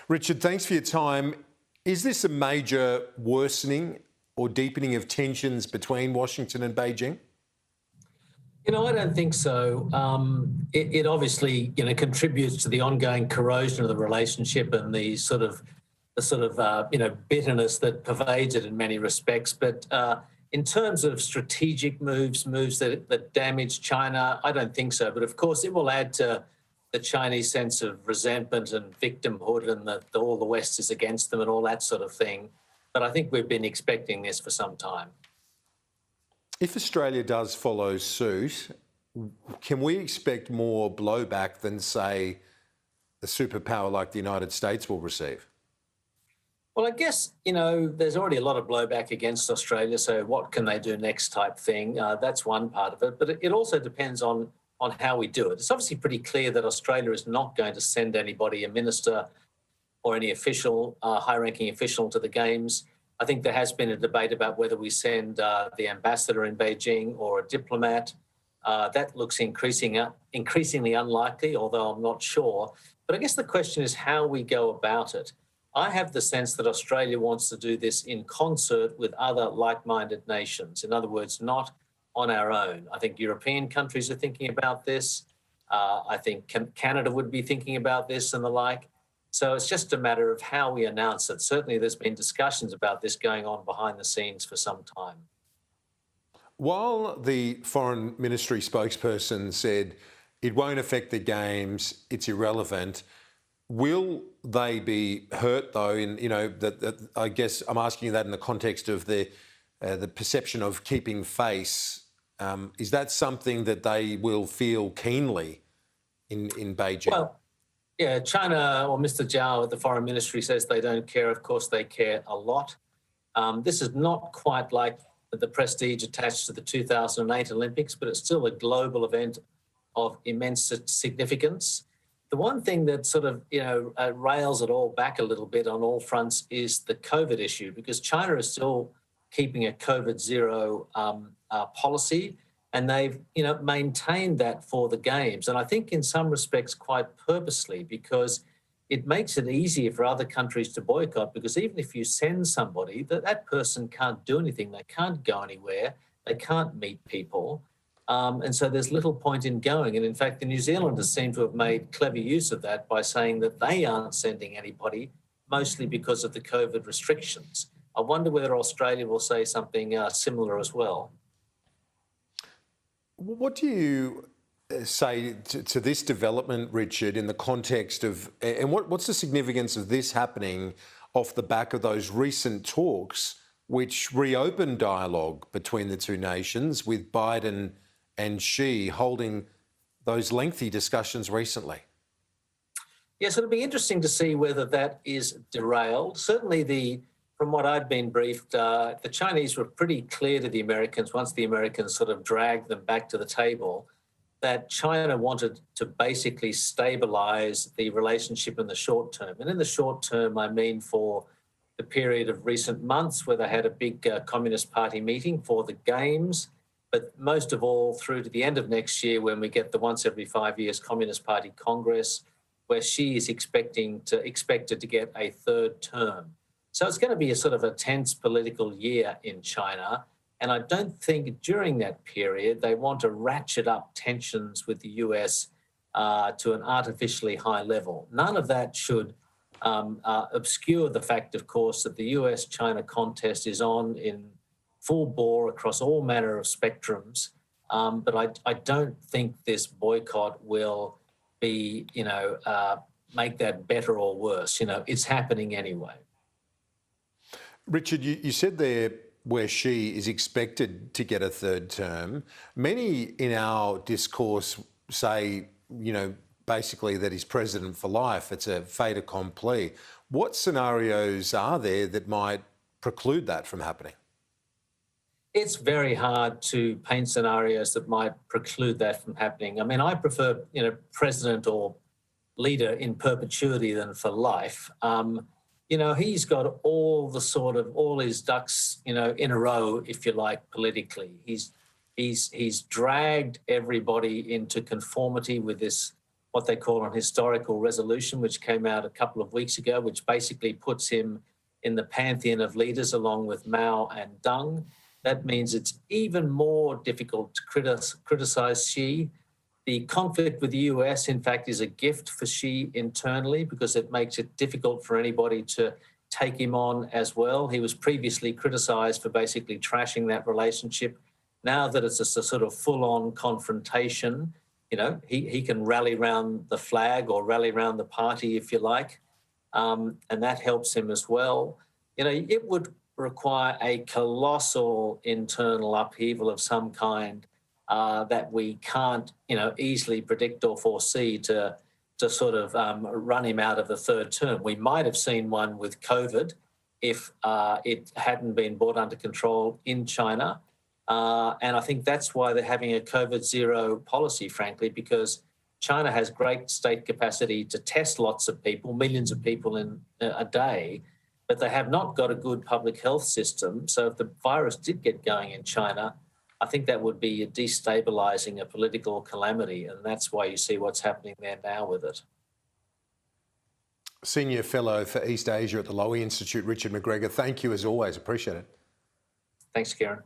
Richard, thanks for your time. Is this a major worsening or deepening of tensions between Washington and Beijing? I don't think so. It obviously, contributes to the ongoing corrosion of the relationship and the bitterness that pervades it in many respects. But in terms of strategic moves that damage China, I don't think so. But of course, it will add to the Chinese sense of resentment and victimhood, and that all the West is against them and all that sort of thing. But I think we've been expecting this for some time. If Australia does follow suit, can we expect more blowback than, say, a superpower like the United States will receive? Well, I guess, there's already a lot of blowback against Australia, so what can they do next type thing? That's one part of it. But it also depends on how we do it. It's obviously pretty clear that Australia is not going to send anybody, a minister or any official, high-ranking official to the Games. I think there has been a debate about whether we send the ambassador in Beijing or a diplomat. That looks increasingly unlikely, although I'm not sure. But I guess the question is how we go about it. I have the sense that Australia wants to do this in concert with other like-minded nations. In other words, not on our own. I think European countries are thinking about this. I think Canada would be thinking about this and the like. So it's just a matter of how we announce it. Certainly there's been discussions about this going on behind the scenes for some time. While the Foreign Ministry spokesperson said it won't affect the Games, it's irrelevant, will they be hurt though? I guess I'm asking you that in the context of the perception of keeping face. Is that something that they will feel keenly in Beijing? Well, yeah, China, or Mr. Zhao at the Foreign Ministry says they don't care. Of course, they care a lot. This is not quite like the prestige attached to the 2008 Olympics, but it's still a global event of immense significance. The one thing that sort of, rails it all back a little bit on all fronts is the COVID issue, because China is still keeping a COVID zero policy, and they've, maintained that for the Games. And I think in some respects quite purposely, because it makes it easier for other countries to boycott, because even if you send somebody, that person can't do anything. They can't go anywhere. They can't meet people. And so there's little point in going. And in fact, the New Zealanders seem to have made clever use of that by saying that they aren't sending anybody, mostly because of the COVID restrictions. I wonder whether Australia will say something similar as well. What do you say to this development, Richard, in the context of, and what's the significance of this happening off the back of those recent talks which reopened dialogue between the two nations, with Biden and Xi holding those lengthy discussions recently? Yes, it'll be interesting to see whether that is derailed. Certainly from what I'd been briefed, the Chinese were pretty clear to the Americans, once the Americans sort of dragged them back to the table, that China wanted to basically stabilise the relationship in the short term. And in the short term, I mean for the period of recent months where they had a big Communist Party meeting for the Games, but most of all through to the end of next year when we get the once every 5 years Communist Party Congress, where Xi is expected to get a third term. So it's going to be a sort of a tense political year in China. And I don't think during that period they want to ratchet up tensions with the US to an artificially high level. None of that should obscure the fact, of course, that the US-China contest is on in full bore across all manner of spectrums. But I don't think this boycott will be, make that better or worse. It's happening anyway. Richard, you said there where Xi is expected to get a third term. Many in our discourse say, basically that he's president for life. It's a fait accompli. What scenarios are there that might preclude that from happening? It's very hard to paint scenarios that might preclude that from happening. I mean, I prefer, president or leader in perpetuity than for life. He's got all his ducks, in a row, if you like, politically. He's dragged everybody into conformity with this what they call an historical resolution, which came out a couple of weeks ago, which basically puts him in the pantheon of leaders along with Mao and Deng. That means it's even more difficult to criticize Xi. The conflict with the US, in fact, is a gift for Xi internally because it makes it difficult for anybody to take him on as well. He was previously criticized for basically trashing that relationship. Now that it's a sort of full-on confrontation, he can rally around the flag or rally around the party, if you like, and that helps him as well. It would require a colossal internal upheaval of some kind that we can't, easily predict or foresee to sort of run him out of the third term. We might have seen one with COVID if it hadn't been brought under control in China. And I think that's why they're having a COVID zero policy, frankly, because China has great state capacity to test lots of people, millions of people in a day, but they have not got a good public health system. So if the virus did get going in China, I think that would be destabilizing a political calamity. And that's why you see what's happening there now with it. Senior Fellow for East Asia at the Lowy Institute, Richard McGregor. Thank you as always. Appreciate it. Thanks, Kieran.